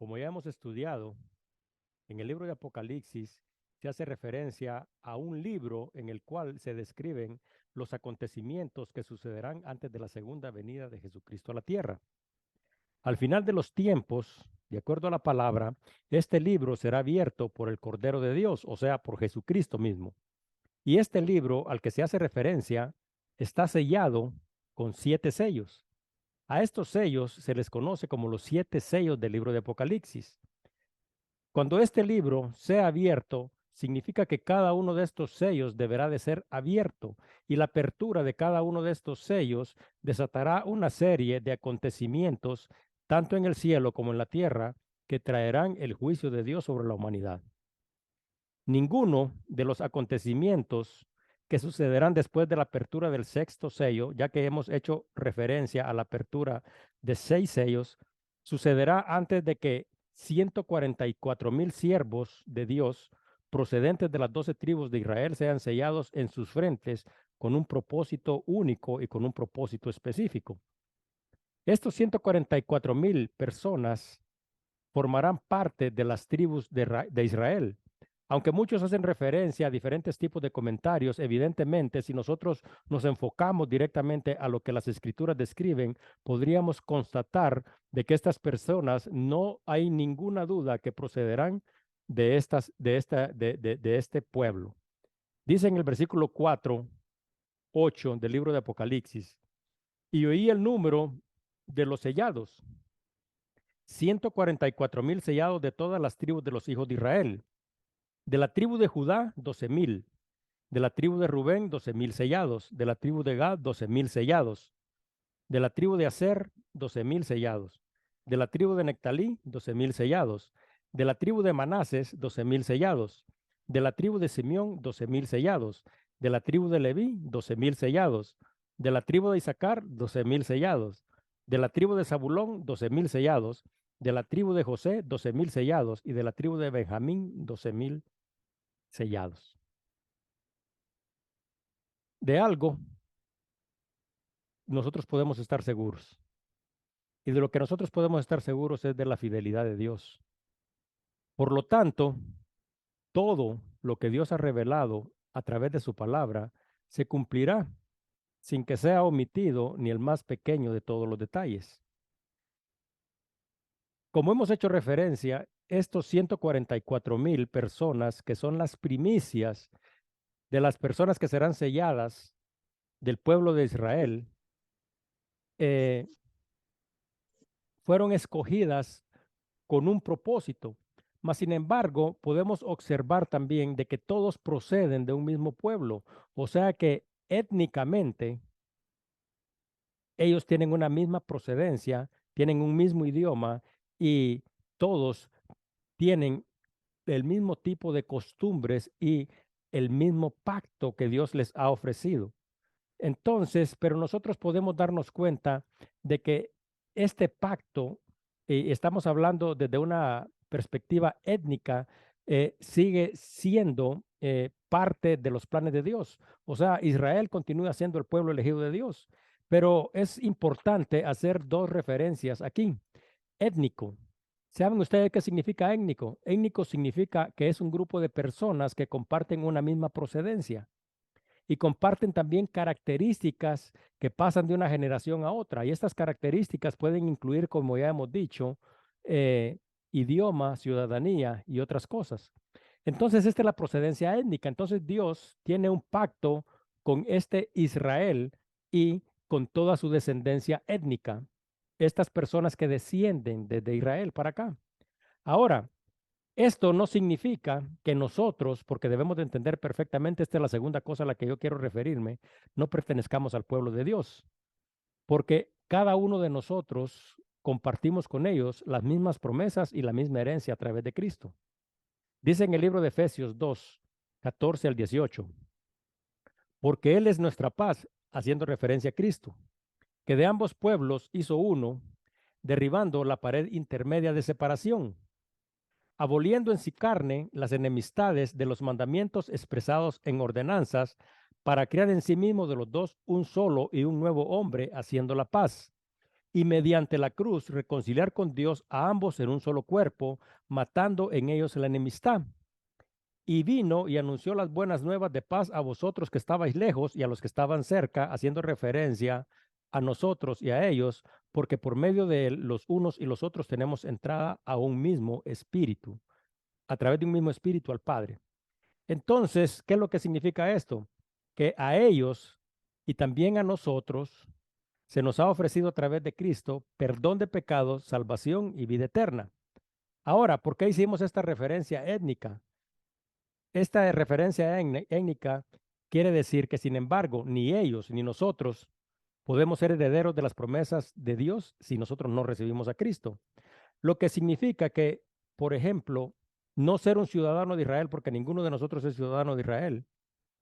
Como ya hemos estudiado, en el libro de Apocalipsis se hace referencia a un libro en el cual se describen los acontecimientos que sucederán antes de la segunda venida de Jesucristo a la tierra. Al final de los tiempos, de acuerdo a la palabra, este libro será abierto por el Cordero de Dios, o sea, por Jesucristo mismo. Y este libro al que se hace referencia está sellado con 7 sellos. A estos sellos se les conoce como los 7 sellos del libro de Apocalipsis. Cuando este libro sea abierto, significa que cada uno de estos sellos deberá de ser abierto y la apertura de cada uno de estos sellos desatará una serie de acontecimientos, tanto en el cielo como en la tierra, que traerán el juicio de Dios sobre la humanidad. Ninguno de los acontecimientos que sucederán después de la apertura del sexto sello, ya que hemos hecho referencia a la apertura de 6 sellos, sucederá antes de que 144,000 siervos de Dios procedentes de las 12 tribus de Israel sean sellados en sus frentes con un propósito único y con un propósito específico. Estos 144,000 personas formarán parte de las tribus de Israel. Aunque muchos hacen referencia a diferentes tipos de comentarios, evidentemente, si nosotros nos enfocamos directamente a lo que las escrituras describen, podríamos constatar de que estas personas no hay ninguna duda que procederán de este pueblo. Dice en el versículo 4:8 del libro de Apocalipsis, y oí el número de los sellados, 144,000 sellados de todas las tribus de los hijos de Israel. De la tribu de Judá, 12,000. De la tribu de Rubén, 12,000 sellados. De la tribu de Gad, 12,000 sellados. De la tribu de Aser, 12,000 sellados. De la tribu de Nectalí, 12,000 sellados. De la tribu de Manases, 12,000 sellados. De la tribu de Simeón, 12,000 sellados. De la tribu de Leví, 12,000 sellados. De la tribu de Isaacar, 12,000 sellados. De la tribu de Zabulón, 12,000 sellados. De la tribu de José, 12,000 sellados. Y de la tribu de Benjamín, 12,000 sellados. De algo nosotros podemos estar seguros. Y de lo que nosotros podemos estar seguros es de la fidelidad de Dios. Por lo tanto, todo lo que Dios ha revelado a través de su palabra se cumplirá sin que sea omitido ni el más pequeño de todos los detalles. Como hemos hecho referencia, estos 144,000 personas que son las primicias de las personas que serán selladas del pueblo de Israel, eh, fueron escogidas con un propósito. Mas, sin embargo, podemos observar también de que todos proceden de un mismo pueblo, o sea que étnicamente ellos tienen una misma procedencia, tienen un mismo idioma y todos tienen el mismo tipo de costumbres y el mismo pacto que Dios les ha ofrecido. Entonces, pero nosotros podemos darnos cuenta de que este pacto, estamos hablando desde una perspectiva étnica, sigue siendo parte de los planes de Dios. O sea, Israel continúa siendo el pueblo elegido de Dios. Pero es importante hacer dos referencias aquí. Étnico. ¿Saben ustedes qué significa étnico? Étnico significa que es un grupo de personas que comparten una misma procedencia y comparten también características que pasan de una generación a otra. Y estas características pueden incluir, como ya hemos dicho, eh, idioma, ciudadanía y otras cosas. Entonces, esta es la procedencia étnica. Entonces, Dios tiene un pacto con este Israel y con toda su descendencia étnica, estas personas que descienden desde Israel para acá. Ahora, esto no significa que nosotros, porque debemos de entender perfectamente, esta es la segunda cosa a la que yo quiero referirme, no pertenezcamos al pueblo de Dios, porque cada uno de nosotros compartimos con ellos las mismas promesas y la misma herencia a través de Cristo. Dice en el libro de Efesios 2:14 al 18, porque Él es nuestra paz, haciendo referencia a Cristo, que de ambos pueblos hizo uno, derribando la pared intermedia de separación, aboliendo en sí carne las enemistades de los mandamientos expresados en ordenanzas, para crear en sí mismo de los dos un solo y un nuevo hombre, haciendo la paz, y mediante la cruz reconciliar con Dios a ambos en un solo cuerpo, matando en ellos la enemistad. Y vino y anunció las buenas nuevas de paz a vosotros que estabais lejos y a los que estaban cerca, haciendo referencia a nosotros y a ellos, porque por medio de él, los unos y los otros tenemos entrada a un mismo espíritu, a través de un mismo espíritu al Padre. Entonces, ¿qué es lo que significa esto? Que a ellos y también a nosotros se nos ha ofrecido a través de Cristo perdón de pecados, salvación y vida eterna. Ahora, ¿por qué hicimos esta referencia étnica? Esta referencia étnica quiere decir que, sin embargo, ni ellos ni nosotros podemos ser herederos de las promesas de Dios si nosotros no recibimos a Cristo. Lo que significa que, por ejemplo, no ser un ciudadano de Israel, porque ninguno de nosotros es ciudadano de Israel,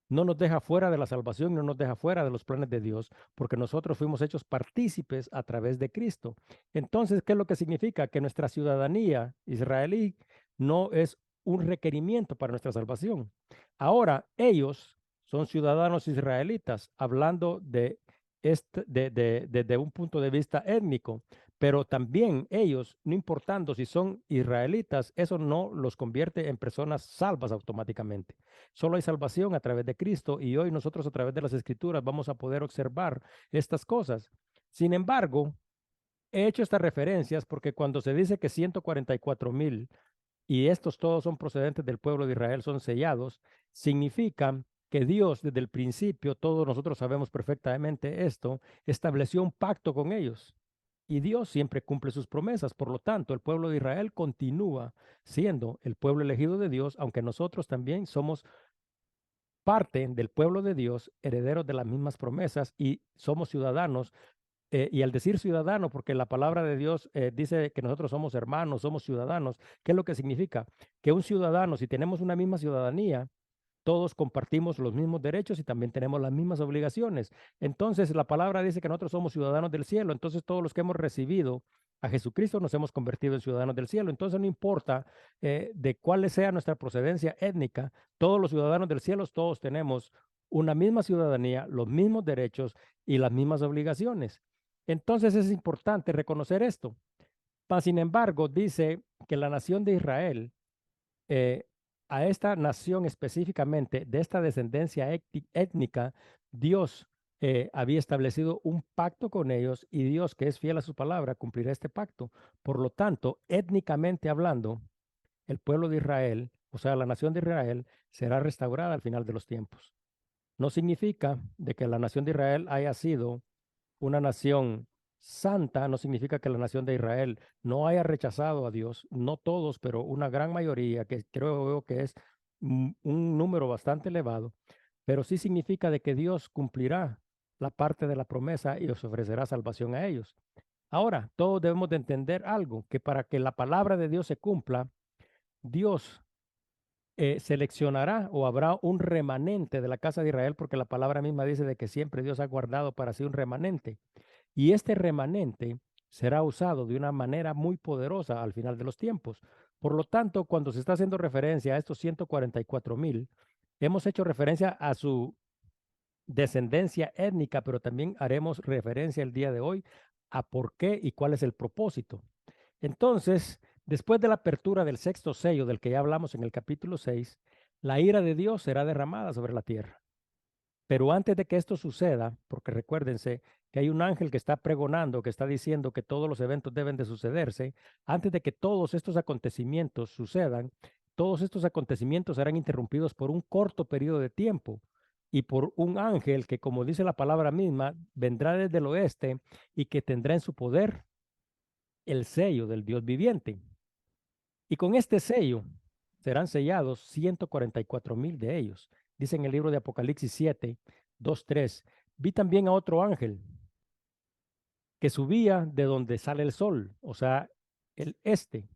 no nos deja fuera de la salvación, no nos deja fuera de los planes de Dios, porque nosotros fuimos hechos partícipes a través de Cristo. Entonces, ¿qué es lo que significa? Que nuestra ciudadanía israelí no es un requerimiento para nuestra salvación. Ahora, ellos son ciudadanos israelitas, hablando de un punto de vista étnico, pero también ellos, no importando si son israelitas, eso no los convierte en personas salvas automáticamente. Solo hay salvación a través de Cristo y hoy nosotros a través de las Escrituras vamos a poder observar estas cosas. Sin embargo, he hecho estas referencias porque cuando se dice que 144,000 y estos todos son procedentes del pueblo de Israel, son sellados, significa que Dios desde el principio, todos nosotros sabemos perfectamente esto, estableció un pacto con ellos. Y Dios siempre cumple sus promesas. Por lo tanto, el pueblo de Israel continúa siendo el pueblo elegido de Dios, aunque nosotros también somos parte del pueblo de Dios, herederos de las mismas promesas y somos ciudadanos. Y al decir ciudadano, porque la palabra de Dios dice que nosotros somos hermanos, somos ciudadanos, ¿qué es lo que significa? Que un ciudadano, si tenemos una misma ciudadanía, todos compartimos los mismos derechos y también tenemos las mismas obligaciones. Entonces, la palabra dice que nosotros somos ciudadanos del cielo. Entonces, todos los que hemos recibido a Jesucristo nos hemos convertido en ciudadanos del cielo. Entonces, no importa de cuál sea nuestra procedencia étnica, todos los ciudadanos del cielo, todos tenemos una misma ciudadanía, los mismos derechos y las mismas obligaciones. Entonces, es importante reconocer esto. Mas, sin embargo, dice que la nación de Israel eh, a esta nación específicamente, de esta descendencia étnica, Dios había establecido un pacto con ellos y Dios, que es fiel a su palabra, cumplirá este pacto. Por lo tanto, étnicamente hablando, el pueblo de Israel, o sea, la nación de Israel, será restaurada al final de los tiempos. No significa de que la nación de Israel haya sido una nación santa, no significa que la nación de Israel no haya rechazado a Dios, no todos, pero una gran mayoría, que creo que es un número bastante elevado, pero sí significa de que Dios cumplirá la parte de la promesa y os ofrecerá salvación a ellos. Ahora, todos debemos de entender algo, que para que la palabra de Dios se cumpla, Dios seleccionará o habrá un remanente de la casa de Israel, porque la palabra misma dice de que siempre Dios ha guardado para sí un remanente. Y este remanente será usado de una manera muy poderosa al final de los tiempos. Por lo tanto, cuando se está haciendo referencia a estos 144,000, hemos hecho referencia a su descendencia étnica, pero también haremos referencia el día de hoy a por qué y cuál es el propósito. Entonces, después de la apertura del sexto sello del que ya hablamos en el capítulo 6, la ira de Dios será derramada sobre la tierra. Pero antes de que esto suceda, porque recuérdense que hay un ángel que está pregonando, que está diciendo que todos los eventos deben de sucederse, antes de que todos estos acontecimientos sucedan, todos estos acontecimientos serán interrumpidos por un corto periodo de tiempo y por un ángel que, como dice la palabra misma, vendrá desde el oeste y que tendrá en su poder el sello del Dios viviente. Y con este sello serán sellados 144,000 de ellos. Dice en el libro de Apocalipsis 7, 2, 3. Vi también a otro ángel que subía de donde sale el sol, o sea, el este,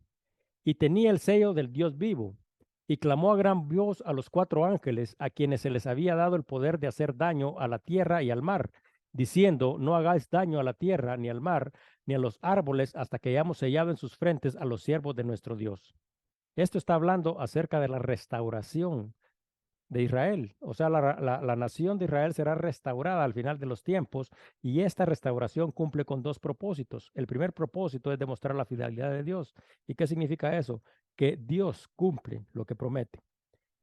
y tenía el sello del Dios vivo, y clamó a gran voz a los 4 ángeles, a quienes se les había dado el poder de hacer daño a la tierra y al mar, diciendo, no hagáis daño a la tierra, ni al mar, ni a los árboles, hasta que hayamos sellado en sus frentes a los siervos de nuestro Dios. Esto está hablando acerca de la restauración de Israel. O sea, la nación de Israel será restaurada al final de los tiempos y esta restauración cumple con dos propósitos. El primer propósito es demostrar la fidelidad de Dios. ¿Y qué significa eso? Que Dios cumple lo que promete.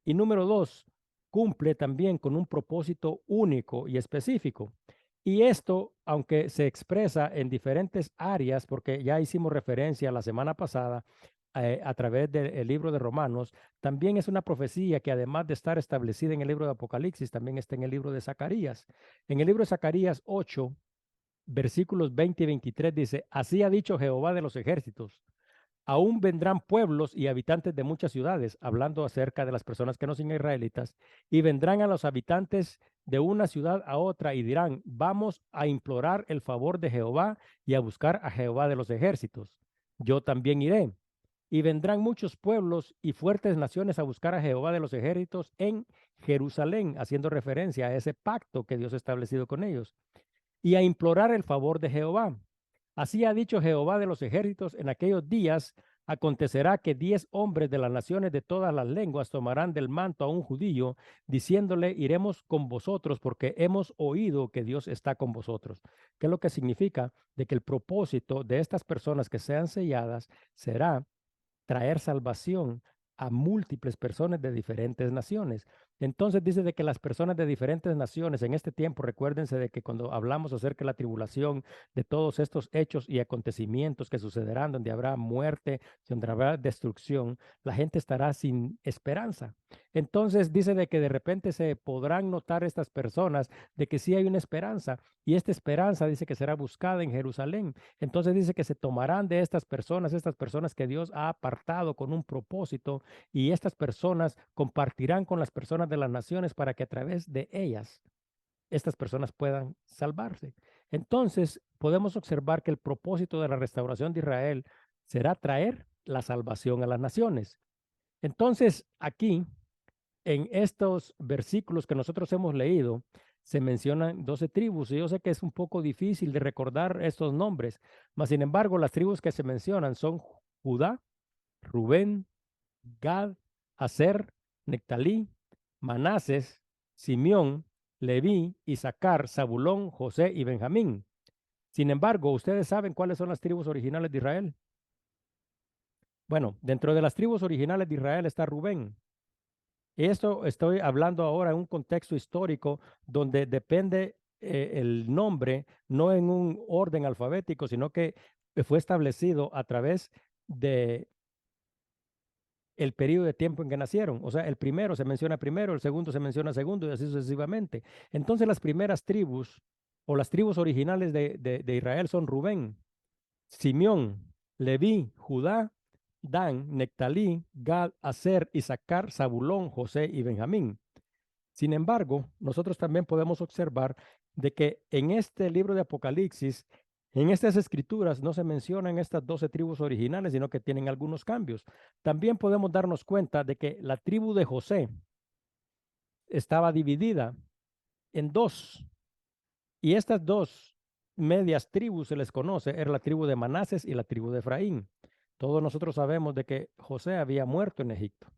Y número dos, cumple también con un propósito único y específico. Y esto, aunque se expresa en diferentes áreas, porque ya hicimos referencia la semana pasada a través del libro de Romanos, también es una profecía que además de estar establecida en el libro de Apocalipsis, también está en el libro de Zacarías. En el libro de Zacarías 8, versículos 20 y 23 dice, así ha dicho Jehová de los ejércitos. Aún vendrán pueblos y habitantes de muchas ciudades, hablando acerca de las personas que no son israelitas, y vendrán a los habitantes de una ciudad a otra y dirán, vamos a implorar el favor de Jehová y a buscar a Jehová de los ejércitos. Yo también iré. Y vendrán muchos pueblos y fuertes naciones a buscar a Jehová de los ejércitos en Jerusalén, haciendo referencia a ese pacto que Dios ha establecido con ellos, y a implorar el favor de Jehová. Así ha dicho Jehová de los ejércitos, en aquellos días acontecerá que 10 hombres de las naciones de todas las lenguas tomarán del manto a un judío, diciéndole, iremos con vosotros porque hemos oído que Dios está con vosotros. ¿Qué es lo que significa? De que el propósito de estas personas que sean selladas será traer salvación a múltiples personas de diferentes naciones. Entonces dice de que las personas de diferentes naciones en este tiempo, recuérdense de que cuando hablamos acerca de la tribulación, de todos estos hechos y acontecimientos que sucederán, donde habrá muerte, donde habrá destrucción, la gente estará sin esperanza. Entonces dice de que de repente se podrán notar estas personas de que sí hay una esperanza y esta esperanza dice que será buscada en Jerusalén. Entonces dice que se tomarán de estas personas que Dios ha apartado con un propósito, y estas personas compartirán con las personas de las naciones para que a través de ellas estas personas puedan salvarse. Entonces podemos observar que el propósito de la restauración de Israel será traer la salvación a las naciones. Entonces aquí, en estos versículos que nosotros hemos leído, se mencionan 12 tribus, y yo sé que es un poco difícil de recordar estos nombres, mas sin embargo las tribus que se mencionan son Judá, Rubén, Gad, Aser, Nectalí, Manases, Simeón, Leví, Isaacar, Zabulón, José y Benjamín. Sin embargo, ¿ustedes saben cuáles son las tribus originales de Israel? Bueno, dentro de las tribus originales de Israel está Rubén. Esto estoy hablando ahora en un contexto histórico donde depende el nombre, no en un orden alfabético, sino que fue establecido a través de el periodo de tiempo en que nacieron. O sea, el primero se menciona primero, el segundo se menciona segundo y así sucesivamente. Entonces las primeras tribus o las tribus originales de Israel son Rubén, Simeón, Leví, Judá, Dan, Nectalí, Gad, Aser, Isaacar, Zabulón, José y Benjamín. Sin embargo, nosotros también podemos observar de que en este libro de Apocalipsis, en estas escrituras no se mencionan estas 12 tribus originales, sino que tienen algunos cambios. También podemos darnos cuenta de que la tribu de José estaba dividida en dos, y estas dos medias tribus se les conoce, era la tribu de Manases y la tribu de Efraín. Todos nosotros sabemos de que José había muerto en Egipto.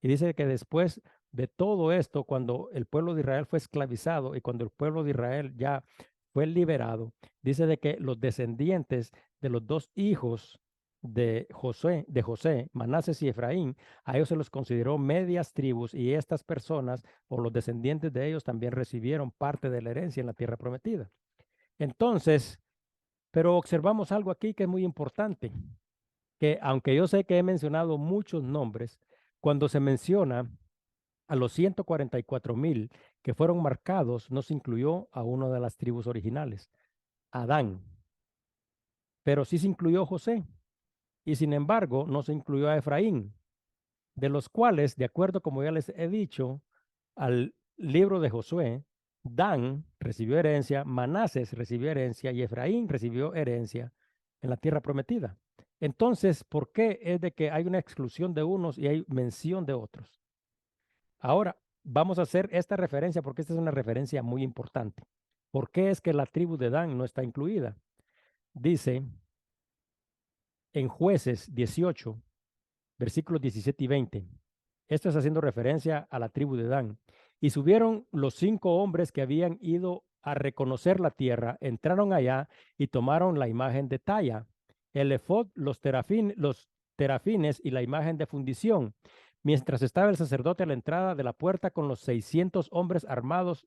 Y dice que después de todo esto, cuando el pueblo de Israel fue esclavizado y cuando el pueblo de Israel ya fue liberado, dice de que los descendientes de los dos hijos de José, Manases y Efraín, a ellos se los consideró medias tribus, y estas personas o los descendientes de ellos también recibieron parte de la herencia en la tierra prometida. Entonces, pero observamos algo aquí que es muy importante, que aunque yo sé que he mencionado muchos nombres, cuando se menciona a los 144,000 que fueron marcados, no se incluyó a una de las tribus originales, Adán, pero sí se incluyó José, y sin embargo no se incluyó a Efraín, de los cuales, de acuerdo como ya les he dicho, al libro de Josué, Dan recibió herencia, Manases recibió herencia y Efraín recibió herencia en la tierra prometida. Entonces, ¿por qué es de que hay una exclusión de unos y hay mención de otros? Ahora, vamos a hacer esta referencia porque esta es una referencia muy importante. ¿Por qué es que la tribu de Dan no está incluida? Dice en Jueces 18, versículos 17 y 20. Esto es haciendo referencia a la tribu de Dan. Y subieron los 5 hombres que habían ido a reconocer la tierra, entraron allá y tomaron la imagen de talla, el efod, los terafines y la imagen de fundición, mientras estaba el sacerdote a la entrada de la puerta con los 600 hombres armados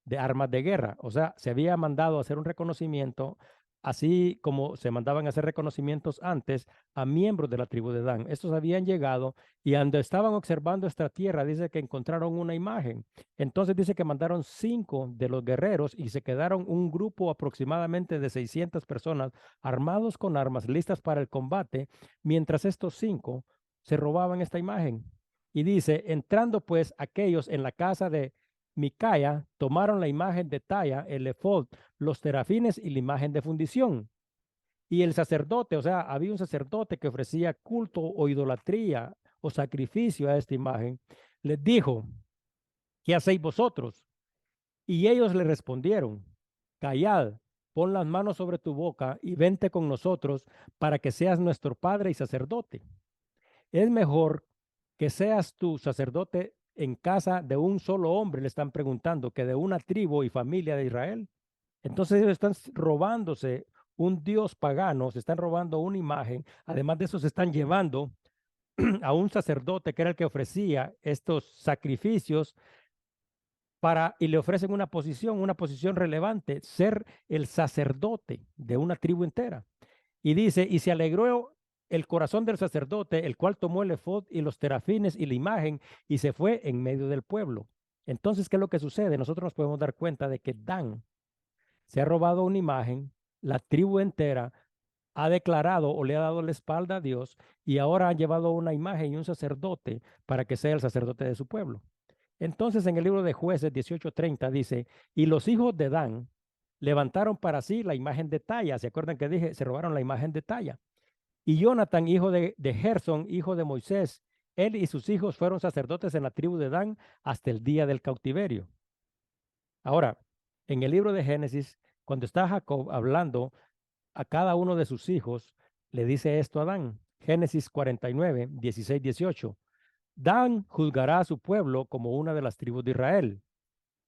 de armas de guerra. O sea, se había mandado a hacer un reconocimiento, así como se mandaban a hacer reconocimientos antes a miembros de la tribu de Dan. Estos habían llegado y cuando estaban observando esta tierra, dice que encontraron una imagen. Entonces dice que mandaron 5 de los guerreros y se quedaron un grupo aproximadamente de 600 personas armados con armas listas para el combate, mientras estos 5 se robaban esta imagen. Y dice, entrando pues aquellos en la casa de Micaya, tomaron la imagen de talla, el efod, los terafines y la imagen de fundición. Y el sacerdote, o sea, había un sacerdote que ofrecía culto o idolatría o sacrificio a esta imagen, les dijo, ¿qué hacéis vosotros? Y ellos le respondieron, callad, pon las manos sobre tu boca y vente con nosotros para que seas nuestro padre y sacerdote. Es mejor que seas tu sacerdote en casa de un solo hombre, le están preguntando, que de una tribu y familia de Israel. Entonces ellos están robándose un dios pagano, se están robando una imagen. Además de eso, se están llevando a un sacerdote que era el que ofrecía estos sacrificios y le ofrecen una posición relevante, ser el sacerdote de una tribu entera. Y dice, y se alegró el corazón del sacerdote, el cual tomó el efod y los terafines y la imagen y se fue en medio del pueblo. Entonces, ¿qué es lo que sucede? Nosotros nos podemos dar cuenta de que Dan se ha robado una imagen, la tribu entera ha declarado o le ha dado la espalda a Dios y ahora han llevado una imagen y un sacerdote para que sea el sacerdote de su pueblo. Entonces en el libro de Jueces 18:30 dice, y los hijos de Dan levantaron para sí la imagen de talla. ¿Se acuerdan que dije? Se robaron la imagen de talla. Y Jonathan, hijo de Gerson, hijo de Moisés, él y sus hijos fueron sacerdotes en la tribu de Dan hasta el día del cautiverio. Ahora, en el libro de Génesis, cuando está Jacob hablando a cada uno de sus hijos, le dice esto a Dan. Génesis 49, 16, 18. Dan juzgará a su pueblo como una de las tribus de Israel.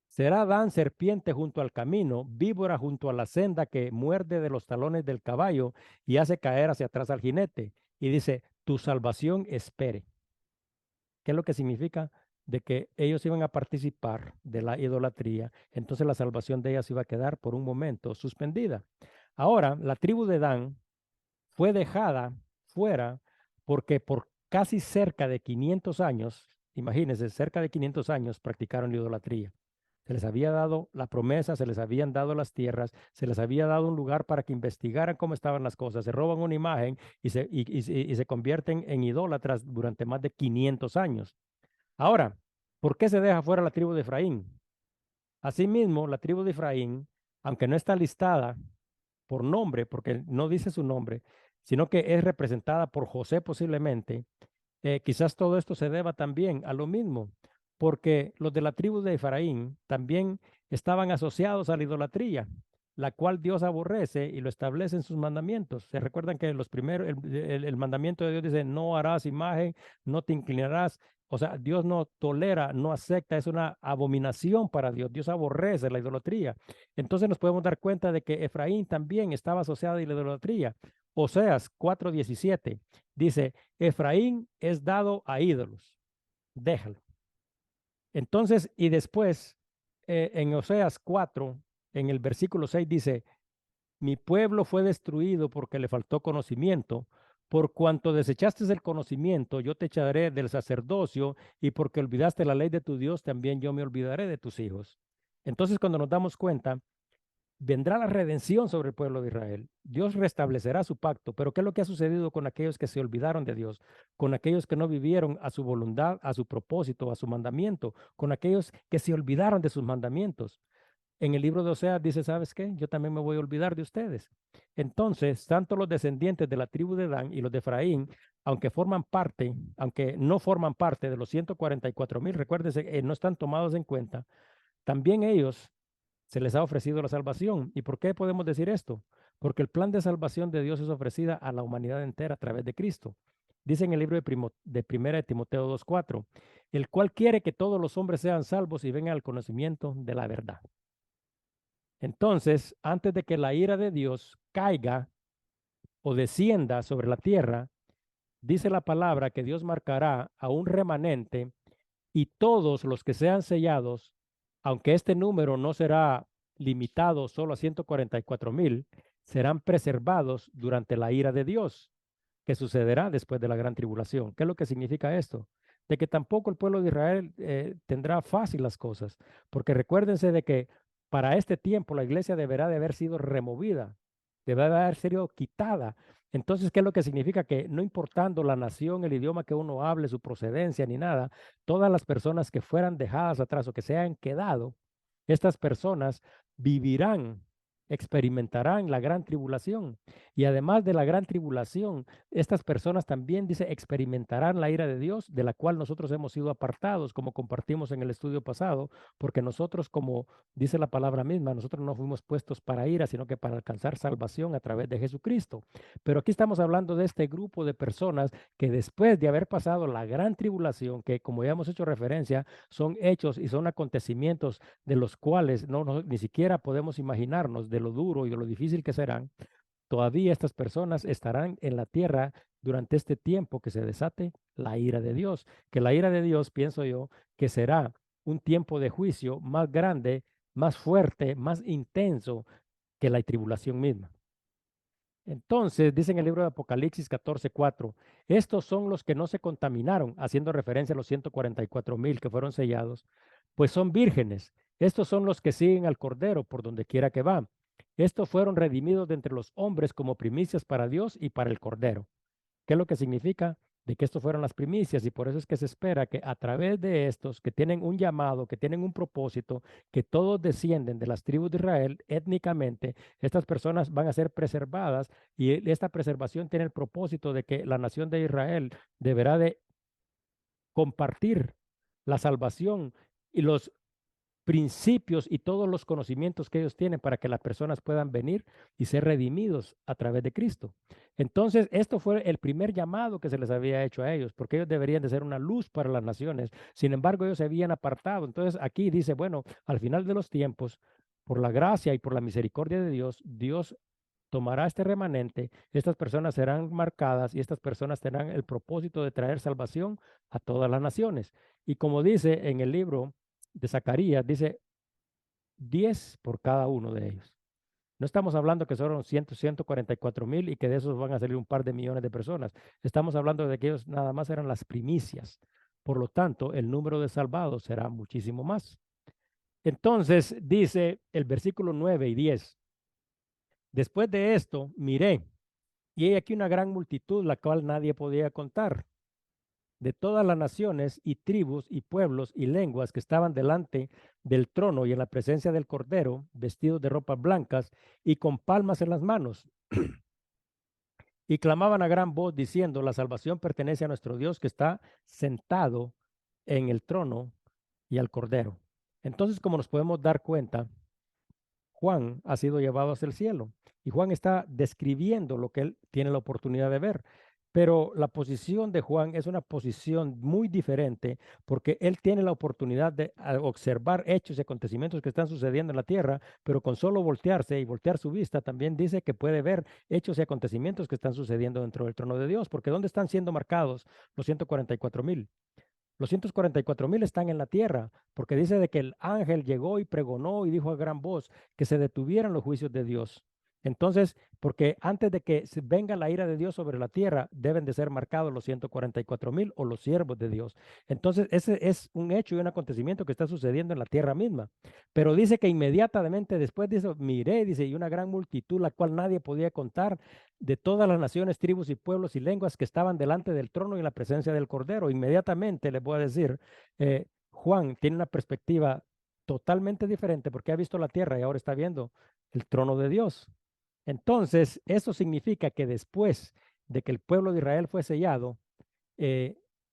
Será Dan serpiente junto al camino, víbora junto a la senda que muerde de los talones del caballo y hace caer hacia atrás al jinete. Y dice, tu salvación espere. ¿Qué es lo que significa? De que ellos iban a participar de la idolatría, entonces la salvación de ellas iba a quedar por un momento suspendida. Ahora, la tribu de Dan fue dejada fuera porque por casi cerca de 500 años, imagínense, cerca de 500 años practicaron la idolatría. Se les había dado la promesa, se les habían dado las tierras, se les había dado un lugar para que investigaran cómo estaban las cosas. Se roban una imagen y se convierten en idólatras durante más de 500 años. Ahora, ¿por qué se deja fuera la tribu de Efraín? Asimismo, la tribu de Efraín, aunque no está listada por nombre, porque no dice su nombre, sino que es representada por José posiblemente, quizás todo esto se deba también a lo mismo, porque los de la tribu de Efraín también estaban asociados a la idolatría, la cual Dios aborrece y lo establece en sus mandamientos. Se recuerdan que los primeros, el mandamiento de Dios dice, no harás imagen, no te inclinarás. O sea, Dios no tolera, no acepta, es una abominación para Dios. Dios aborrece la idolatría. Entonces nos podemos dar cuenta de que Efraín también estaba asociado a la idolatría. Oseas 4:17 dice, Efraín es dado a ídolos, déjalo. Entonces, y después, en Oseas 4, en el versículo 6 dice, mi pueblo fue destruido porque le faltó conocimiento. Por cuanto desechaste el conocimiento, yo te echaré del sacerdocio, y porque olvidaste la ley de tu Dios, también yo me olvidaré de tus hijos. Entonces, cuando nos damos cuenta, vendrá la redención sobre el pueblo de Israel. Dios restablecerá su pacto. Pero ¿qué es lo que ha sucedido con aquellos que se olvidaron de Dios? Con aquellos que no vivieron a su voluntad, a su propósito, a su mandamiento, con aquellos que se olvidaron de sus mandamientos. En el libro de Oseas dice, ¿sabes qué? Yo también me voy a olvidar de ustedes. Entonces, tanto los descendientes de la tribu de Dan y los de Efraín, aunque no forman parte de los 144,000, recuérdense, no están tomados en cuenta, también ellos se les ha ofrecido la salvación. ¿Y por qué podemos decir esto? Porque el plan de salvación de Dios es ofrecida a la humanidad entera a través de Cristo. Dice en el libro de Primera de Timoteo 2:4, el cual quiere que todos los hombres sean salvos y vengan al conocimiento de la verdad. Entonces, antes de que la ira de Dios caiga o descienda sobre la tierra, dice la palabra que Dios marcará a un remanente y todos los que sean sellados, aunque este número no será limitado solo a 144,000, serán preservados durante la ira de Dios, que sucederá después de la gran tribulación. ¿Qué es lo que significa esto? De que tampoco el pueblo de Israel tendrá fácil las cosas, porque recuérdense de que para este tiempo la iglesia deberá de haber sido removida, deberá de haber sido quitada. Entonces, ¿qué es lo que significa? Que no importando la nación, el idioma que uno hable, su procedencia ni nada, todas las personas que fueran dejadas atrás o que se hayan quedado, estas personas vivirán, experimentarán la gran tribulación. Y además de la gran tribulación, estas personas también, dice, experimentarán la ira de Dios, de la cual nosotros hemos sido apartados, como compartimos en el estudio pasado, porque nosotros, como dice la palabra misma, nosotros no fuimos puestos para ira, sino que para alcanzar salvación a través de Jesucristo. Pero aquí estamos hablando de este grupo de personas que después de haber pasado la gran tribulación, que como ya hemos hecho referencia, son hechos y son acontecimientos de los cuales ni siquiera podemos imaginarnos de lo duro y de lo difícil que serán, todavía estas personas estarán en la tierra durante este tiempo que se desate la ira de Dios, que la ira de Dios, pienso yo, que será un tiempo de juicio más grande, más fuerte, más intenso que la tribulación misma. Entonces, dice en el libro de Apocalipsis 14:4, estos son los que no se contaminaron, haciendo referencia a los 144,000 que fueron sellados, pues son vírgenes. Estos son los que siguen al Cordero por donde quiera que va. Estos fueron redimidos de entre los hombres como primicias para Dios y para el Cordero. ¿Qué es lo que significa? De que estos fueron las primicias y por eso es que se espera que a través de estos que tienen un llamado, que tienen un propósito, que todos descienden de las tribus de Israel étnicamente, estas personas van a ser preservadas y esta preservación tiene el propósito de que la nación de Israel deberá de compartir la salvación y los principios y todos los conocimientos que ellos tienen para que las personas puedan venir y ser redimidos a través de Cristo. Entonces, esto fue el primer llamado que se les había hecho a ellos, porque ellos deberían de ser una luz para las naciones. Sin embargo, ellos se habían apartado. Entonces, aquí dice, bueno, al final de los tiempos, por la gracia y por la misericordia de Dios, Dios tomará este remanente, estas personas serán marcadas y estas personas tendrán el propósito de traer salvación a todas las naciones. Y como dice en el libro de Zacarías, dice 10 por cada uno de ellos. No estamos hablando que son 144,000 y que de esos van a salir un par de millones de personas. Estamos hablando de que ellos nada más eran las primicias. Por lo tanto, el número de salvados será muchísimo más. Entonces, dice el versículo 9 y 10. Después de esto, miré, y hay aquí una gran multitud, la cual nadie podía contar, de todas las naciones y tribus y pueblos y lenguas que estaban delante del trono y en la presencia del Cordero, vestidos de ropas blancas y con palmas en las manos. Y clamaban a gran voz diciendo, la salvación pertenece a nuestro Dios que está sentado en el trono y al Cordero. Entonces, como nos podemos dar cuenta, Juan ha sido llevado hacia el cielo y Juan está describiendo lo que él tiene la oportunidad de ver. Pero la posición de Juan es una posición muy diferente porque él tiene la oportunidad de observar hechos y acontecimientos que están sucediendo en la tierra, pero con solo voltearse y voltear su vista también dice que puede ver hechos y acontecimientos que están sucediendo dentro del trono de Dios, porque ¿dónde están siendo marcados los 144,000? Los 144,000 están en la tierra, porque dice de que el ángel llegó y pregonó y dijo a gran voz que se detuvieran los juicios de Dios. Entonces, porque antes de que venga la ira de Dios sobre la tierra, deben de ser marcados los 144,000 o los siervos de Dios. Entonces, ese es un hecho y un acontecimiento que está sucediendo en la tierra misma. Pero dice que inmediatamente después dice, miré, dice, y una gran multitud, la cual nadie podía contar, de todas las naciones, tribus y pueblos y lenguas que estaban delante del trono y en la presencia del Cordero. Inmediatamente les voy a decir, Juan tiene una perspectiva totalmente diferente porque ha visto la tierra y ahora está viendo el trono de Dios. Entonces, eso significa que después de que el pueblo de Israel fue sellado,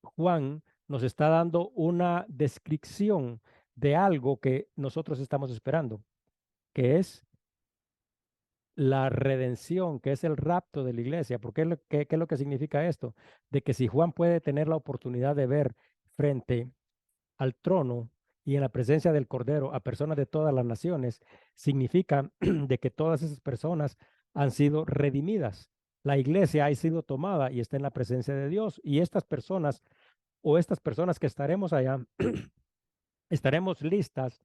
Juan nos está dando una descripción de algo que nosotros estamos esperando, que es la redención, que es el rapto de la iglesia. ¿Por qué, qué es lo que significa esto? De que si Juan puede tener la oportunidad de ver frente al trono y en la presencia del Cordero a personas de todas las naciones, significa de que todas esas personas han sido redimidas. La iglesia ha sido tomada y está en la presencia de Dios. Y estas personas o estas personas que estaremos allá, estaremos listas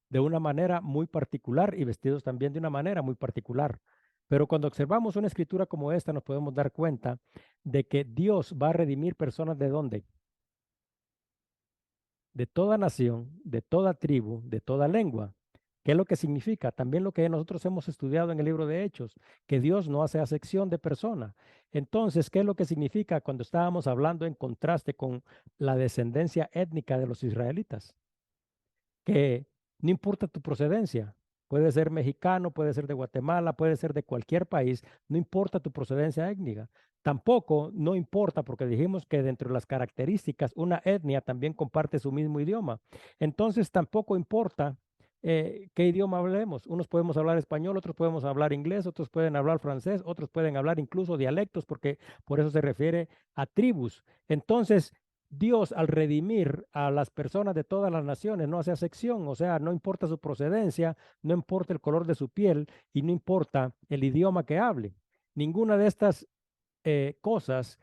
de una manera muy particular y vestidos también de una manera muy particular. Pero cuando observamos una escritura como esta, nos podemos dar cuenta de que Dios va a redimir personas de dónde? De toda nación, de toda tribu, de toda lengua. ¿Qué es lo que significa? También lo que nosotros hemos estudiado en el libro de Hechos, que Dios no hace acepción de persona. Entonces, ¿qué es lo que significa cuando estábamos hablando en contraste con la descendencia étnica de los israelitas? Que no importa tu procedencia, puede ser mexicano, puede ser de Guatemala, puede ser de cualquier país, no importa tu procedencia étnica. Tampoco no importa, porque dijimos que dentro de las características, una etnia también comparte su mismo idioma. Entonces tampoco importa qué idioma hablemos. Unos podemos hablar español, otros podemos hablar inglés, otros pueden hablar francés, otros pueden hablar incluso dialectos, porque por eso se refiere a tribus. Entonces, Dios al redimir a las personas de todas las naciones no hace acepción, o sea, no importa su procedencia, no importa el color de su piel y no importa el idioma que hable. Ninguna de estas cosas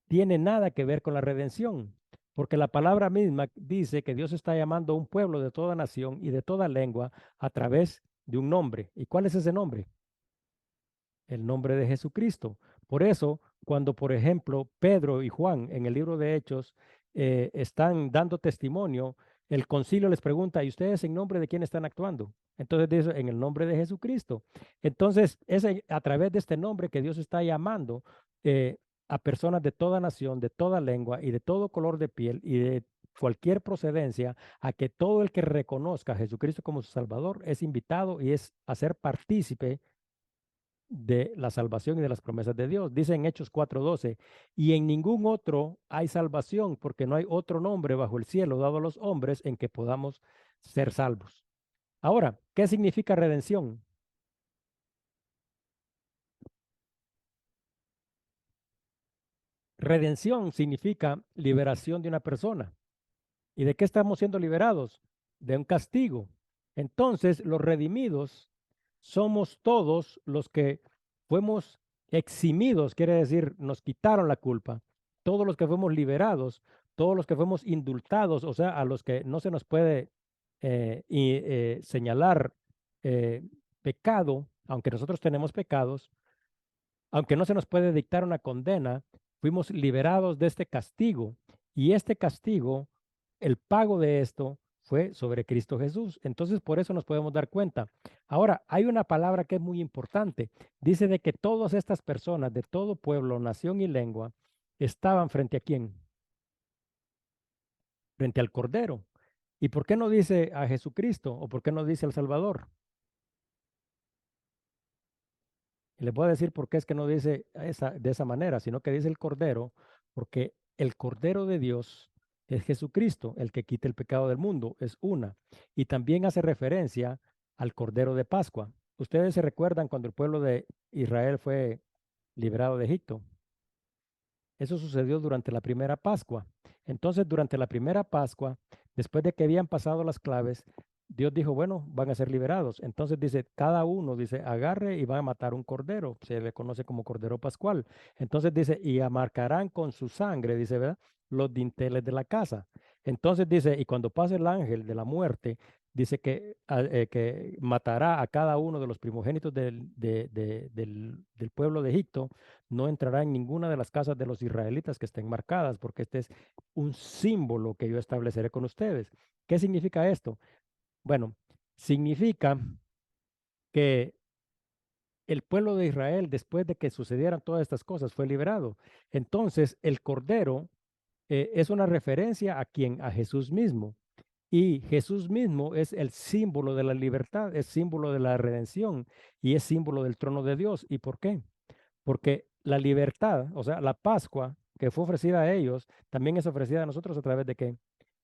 tiene nada que ver con la redención, porque la palabra misma dice que Dios está llamando a un pueblo de toda nación y de toda lengua a través de un nombre. ¿Y cuál es ese nombre? El nombre de Jesucristo. Por eso, cuando, por ejemplo, Pedro y Juan en el libro de Hechos están dando testimonio, el concilio les pregunta, ¿y ustedes en nombre de quién están actuando? Entonces dice, en el nombre de Jesucristo. Entonces, es a través de este nombre que Dios está llamando a personas de toda nación, de toda lengua y de todo color de piel y de cualquier procedencia, a que todo el que reconozca a Jesucristo como su Salvador es invitado y es a ser partícipe de la salvación y de las promesas de Dios. Dice en Hechos 4:12, y en ningún otro hay salvación, porque no hay otro nombre bajo el cielo dado a los hombres en que podamos ser salvos. Ahora, ¿qué significa redención? Redención significa liberación de una persona. ¿Y de qué estamos siendo liberados? De un castigo. Entonces, los redimidos somos todos los que fuimos eximidos, quiere decir, nos quitaron la culpa. Todos los que fuimos liberados, todos los que fuimos indultados, o sea, a los que no se nos puede señalar eh, pecado, aunque nosotros tenemos pecados, aunque no se nos puede dictar una condena, fuimos liberados de este castigo. Y este castigo, el pago de esto fue sobre Cristo Jesús. Entonces, por eso nos podemos dar cuenta. Ahora, hay una palabra que es muy importante. Dice de que todas estas personas de todo pueblo, nación y lengua estaban frente a quién? Frente al Cordero. ¿Y por qué no dice a Jesucristo o por qué no dice al Salvador? Y les voy a decir por qué es que no dice de esa manera, sino que dice el Cordero, porque el Cordero de Dios es Jesucristo, el que quita el pecado del mundo, es una. Y también hace referencia al Cordero de Pascua. Ustedes se recuerdan cuando el pueblo de Israel fue liberado de Egipto. Eso sucedió durante la primera Pascua. Entonces, durante la primera Pascua, después de que habían pasado las claves, Dios dijo, bueno, van a ser liberados. Entonces dice, cada uno dice, agarre y van a matar un cordero. Se le conoce como cordero pascual. Entonces dice, y amarcarán con su sangre, dice, ¿verdad? Los dinteles de la casa. Entonces dice, y cuando pase el ángel de la muerte, dice que matará a cada uno de los primogénitos del pueblo de Egipto, no entrará en ninguna de las casas de los israelitas que estén marcadas, porque este es un símbolo que yo estableceré con ustedes. ¿Qué significa esto? Bueno, significa que el pueblo de Israel, después de que sucedieran todas estas cosas, fue liberado. Entonces, el Cordero es una referencia a quién, a Jesús mismo. Y Jesús mismo es el símbolo de la libertad, es símbolo de la redención y es símbolo del trono de Dios. ¿Y por qué? Porque la libertad, o sea, la Pascua que fue ofrecida a ellos, también es ofrecida a nosotros a través de qué?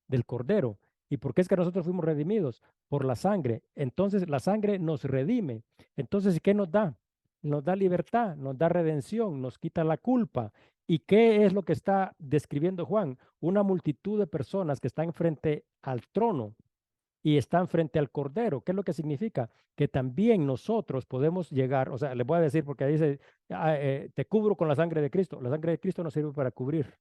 Del Cordero. ¿Y por qué es que nosotros fuimos redimidos? Por la sangre. Entonces, la sangre nos redime. Entonces, ¿qué nos da? nos da libertad, nos da redención, nos quita la culpa. ¿Y qué es lo que está describiendo Juan? Una multitud de personas que están frente al trono y están frente al Cordero. ¿Qué es lo que significa? Que también nosotros podemos llegar, o sea, les voy a decir porque dice, te cubro con la sangre de Cristo. La sangre de Cristo no sirve para cubrir.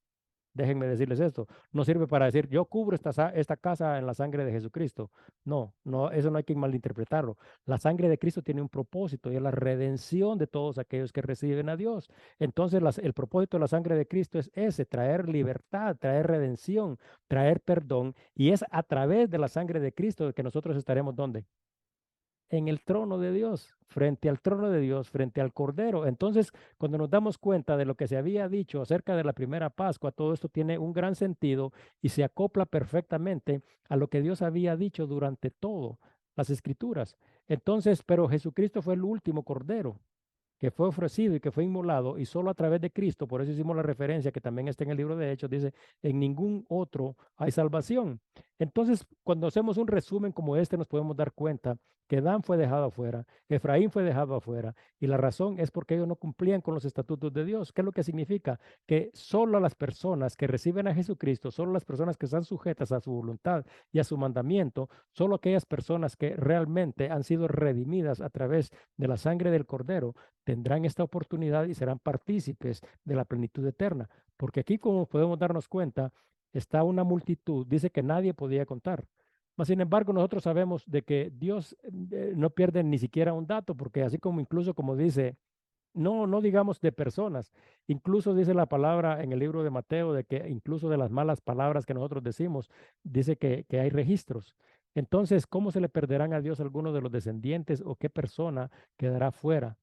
Déjenme decirles esto, no sirve para decir, yo cubro esta casa en la sangre de Jesucristo. No, no, eso no hay que malinterpretarlo. La sangre de Cristo tiene un propósito y es la redención de todos aquellos que reciben a Dios. Entonces, el propósito de la sangre de Cristo es ese, traer libertad, traer redención, traer perdón. Y es a través de la sangre de Cristo que nosotros estaremos, ¿dónde? En el trono de Dios, frente al trono de Dios, frente al Cordero. Entonces, cuando nos damos cuenta de lo que se había dicho acerca de la primera Pascua, todo esto tiene un gran sentido y se acopla perfectamente a lo que Dios había dicho durante todo las Escrituras. Entonces, pero Jesucristo fue el último Cordero que fue ofrecido y que fue inmolado, y solo a través de Cristo, por eso hicimos la referencia que también está en el libro de Hechos, dice, en ningún otro hay salvación. Entonces, cuando hacemos un resumen como este, nos podemos dar cuenta que Dan fue dejado afuera, Efraín fue dejado afuera, y la razón es porque ellos no cumplían con los estatutos de Dios. ¿Qué es lo que significa? Que solo las personas que reciben a Jesucristo, solo las personas que están sujetas a su voluntad y a su mandamiento, solo aquellas personas que realmente han sido redimidas a través de la sangre del Cordero, tendrán esta oportunidad y serán partícipes de la plenitud eterna. Porque aquí, como podemos darnos cuenta, está una multitud, dice que nadie podía contar. Mas, sin embargo, nosotros sabemos de que Dios no pierde ni siquiera un dato, porque así como incluso como dice, no digamos de personas, incluso dice la palabra en el libro de Mateo de que incluso de las malas palabras que nosotros decimos, dice que hay registros. Entonces, ¿cómo se le perderán a Dios algunos de los descendientes o qué persona quedará fuera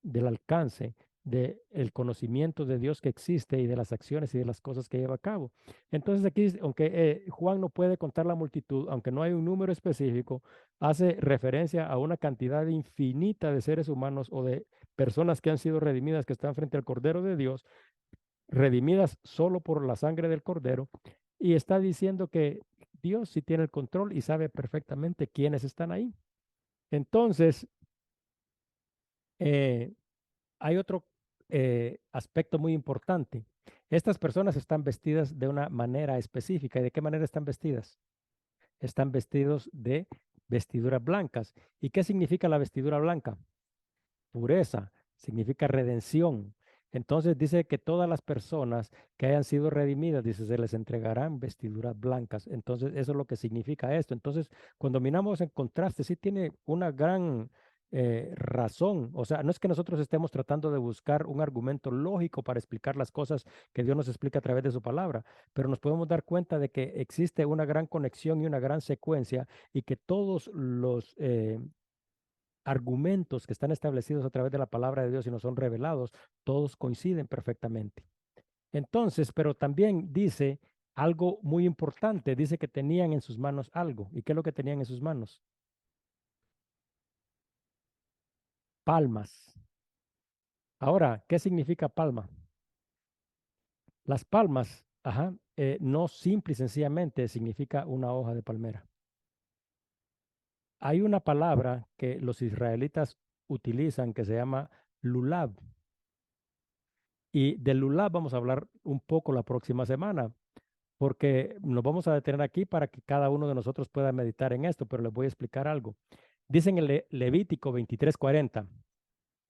del alcance del conocimiento de Dios que existe y de las acciones y de las cosas que lleva a cabo? Entonces aquí, aunque Juan no puede contar la multitud, aunque no hay un número específico, hace referencia a una cantidad infinita de seres humanos o de personas que han sido redimidas, que están frente al Cordero de Dios, redimidas solo por la sangre del Cordero, y está diciendo que Dios sí tiene el control y sabe perfectamente quiénes están ahí. Entonces, eh, hay otro aspecto muy importante. Estas personas están vestidas de una manera específica. ¿Y de qué manera están vestidas? Están vestidos de vestiduras blancas. ¿Y qué significa la vestidura blanca? Pureza, significa redención. Entonces dice que todas las personas que hayan sido redimidas, dice, se les entregarán vestiduras blancas. Entonces eso es lo que significa esto. Entonces, cuando miramos en contraste, sí tiene una gran razón. O sea, no es que nosotros estemos tratando de buscar un argumento lógico para explicar las cosas que Dios nos explica a través de su palabra, pero nos podemos dar cuenta de que existe una gran conexión y una gran secuencia y que todos los argumentos que están establecidos a través de la palabra de Dios y nos son revelados, todos coinciden perfectamente. Entonces, pero también dice algo muy importante, dice que tenían en sus manos algo. ¿Y qué es lo que tenían en sus manos? Palmas. Ahora, ¿qué significa palma? Las palmas, no simple y sencillamente significa una hoja de palmera. Hay una palabra que los israelitas utilizan que se llama lulab. Y del lulab vamos a hablar un poco la próxima semana, porque nos vamos a detener aquí para que cada uno de nosotros pueda meditar en esto, pero les voy a explicar algo. Dice en el Levítico 23:40,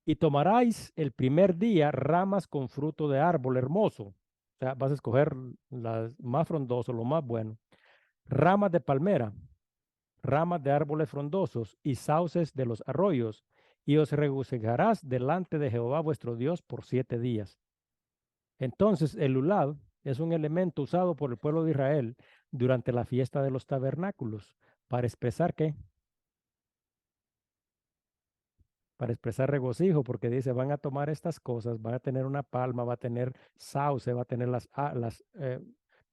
y tomaráis el primer día ramas con fruto de árbol hermoso. O sea, vas a escoger las más frondosas, lo más bueno. Ramas de palmera, ramas de árboles frondosos y sauces de los arroyos, y os regocijarás delante de Jehová vuestro Dios por 7 días. Entonces, el lulav es un elemento usado por el pueblo de Israel durante la fiesta de los tabernáculos para expresar qué, para expresar regocijo, porque dice, van a tomar estas cosas, van a tener una palma, va a tener sauce, va a tener las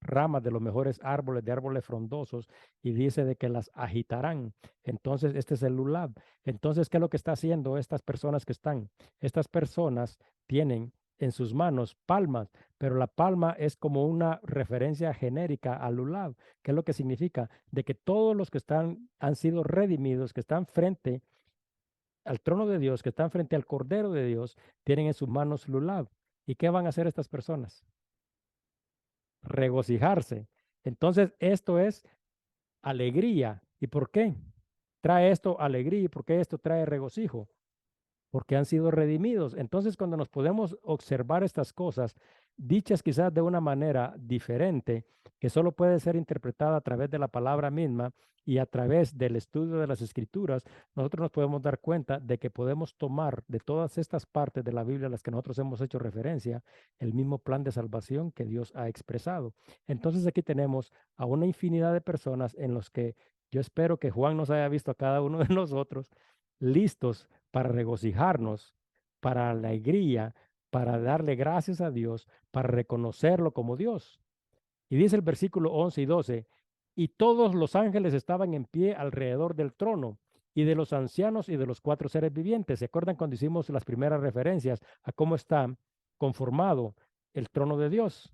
ramas de los mejores árboles, de árboles frondosos, y dice de que las agitarán. Entonces, este es el lulav. Entonces, ¿qué es lo que está haciendo estas personas que están? Estas personas tienen en sus manos palmas, pero la palma es como una referencia genérica al lulav. ¿Qué es lo que significa? De que todos los que han sido redimidos, que están frente al trono de Dios, que están frente al Cordero de Dios, tienen en sus manos lulav. ¿Y qué van a hacer estas personas? Regocijarse. Entonces, esto es alegría. ¿Y por qué? Trae esto alegría y por qué esto trae regocijo, porque han sido redimidos. Entonces, cuando nos podemos observar estas cosas, dichas quizás de una manera diferente, que solo puede ser interpretada a través de la palabra misma y a través del estudio de las escrituras, nosotros nos podemos dar cuenta de que podemos tomar de todas estas partes de la Biblia a las que nosotros hemos hecho referencia, el mismo plan de salvación que Dios ha expresado. Entonces, aquí tenemos a una infinidad de personas en los que yo espero que Juan nos haya visto a cada uno de nosotros listos para regocijarnos, para alegría, para darle gracias a Dios, para reconocerlo como Dios. Y dice el versículo 11 y 12, y todos los ángeles estaban en pie alrededor del trono y de los ancianos y de los cuatro seres vivientes. ¿Se acuerdan cuando hicimos las primeras referencias a cómo está conformado el trono de Dios?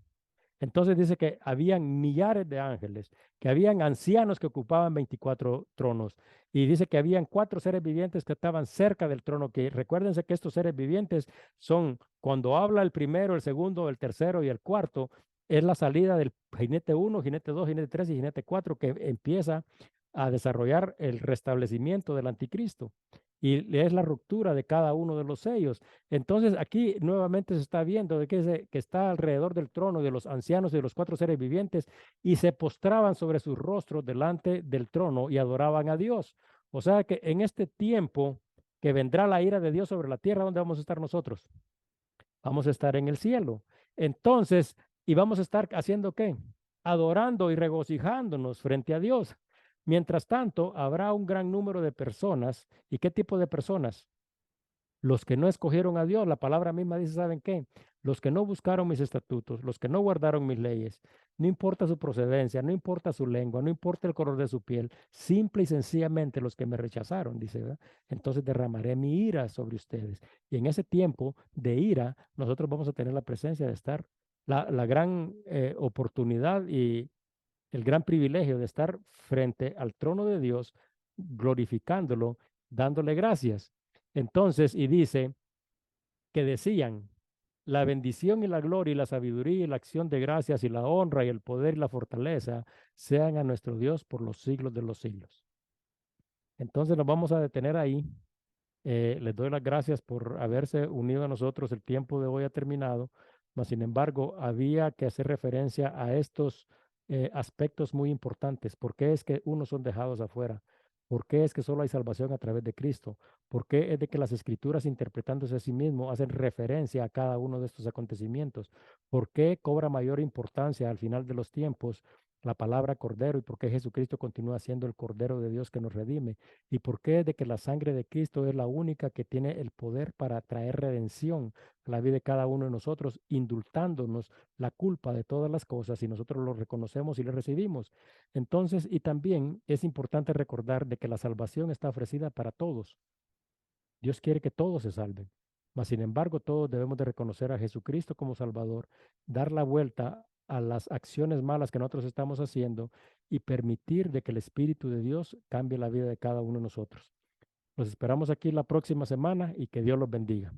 Entonces dice que habían millares de ángeles, que habían ancianos que ocupaban 24 tronos. Y dice que habían cuatro seres vivientes que estaban cerca del trono, que recuérdense que estos seres vivientes son, cuando habla el primero, el segundo, el tercero y el cuarto, es la salida del jinete 1, jinete 2, jinete 3 y jinete 4 que empieza a desarrollar el restablecimiento del anticristo. Y es la ruptura de cada uno de los sellos. Entonces aquí nuevamente se está viendo de que está alrededor del trono de los ancianos y de los cuatro seres vivientes y se postraban sobre sus rostros delante del trono y adoraban a Dios. O sea que en este tiempo que vendrá la ira de Dios sobre la tierra, ¿dónde vamos a estar nosotros? Vamos a estar en el cielo. Entonces, ¿y vamos a estar haciendo qué? Adorando y regocijándonos frente a Dios. Mientras tanto, habrá un gran número de personas. ¿Y qué tipo de personas? Los que no escogieron a Dios, la palabra misma dice, ¿saben qué? Los que no buscaron mis estatutos, los que no guardaron mis leyes, no importa su procedencia, no importa su lengua, no importa el color de su piel, simple y sencillamente los que me rechazaron, dice, ¿verdad? Entonces derramaré mi ira sobre ustedes. Y en ese tiempo de ira, nosotros vamos a tener la presencia de estar, la gran oportunidad y el gran privilegio de estar frente al trono de Dios, glorificándolo, dándole gracias. Entonces, y dice que decían, la bendición y la gloria y la sabiduría y la acción de gracias y la honra y el poder y la fortaleza sean a nuestro Dios por los siglos de los siglos. Entonces nos vamos a detener ahí. Les doy las gracias por haberse unido a nosotros. El tiempo de hoy ha terminado, mas sin embargo, había que hacer referencia a estos aspectos muy importantes. ¿Por qué es que unos son dejados afuera? ¿Por qué es que solo hay salvación a través de Cristo? ¿Por qué es de que las escrituras interpretándose a sí mismo hacen referencia a cada uno de estos acontecimientos? ¿Por qué cobra mayor importancia al final de los tiempos la palabra Cordero y por qué Jesucristo continúa siendo el Cordero de Dios que nos redime? ¿Y por qué? De que la sangre de Cristo es la única que tiene el poder para traer redención a la vida de cada uno de nosotros, indultándonos la culpa de todas las cosas y nosotros lo reconocemos y lo recibimos. Entonces, y también es importante recordar de que la salvación está ofrecida para todos. Dios quiere que todos se salven. Mas, sin embargo, todos debemos de reconocer a Jesucristo como Salvador, dar la vuelta a las acciones malas que nosotros estamos haciendo y permitir de que el Espíritu de Dios cambie la vida de cada uno de nosotros. Los esperamos aquí la próxima semana y que Dios los bendiga.